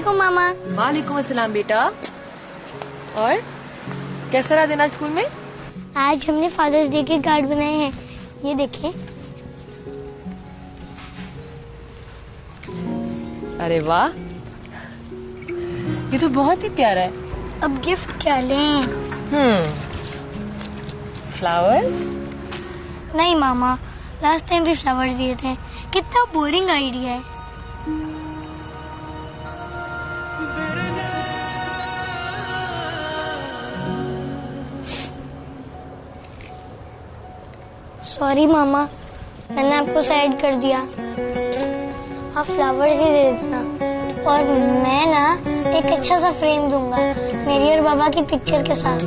वालेकुम मामा। वालेकुम अस्सलाम बेटा। और कैसा रहा दिन आज स्कूल में? आज हमने फादर्स डे के कार्ड बनाए हैं, ये देखें। अरे वाह, ये तो बहुत ही प्यारा है। अब गिफ्ट क्या लें? फ्लावर्स? नहीं मामा, लास्ट टाइम भी फ्लावर्स दिए थे। कितना बोरिंग आइडिया है। सॉरी मामा, मैंने आपको सैड कर दिया। आप फ्लावर्स ही दे देना और मैं ना एक अच्छा सा फ्रेम दूंगा मेरी और बाबा की पिक्चर के साथ।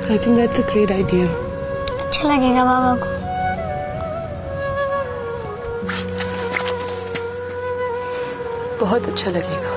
I think that's a great idea. अच्छा लगेगा बाबा को। बहुत अच्छा लगेगा।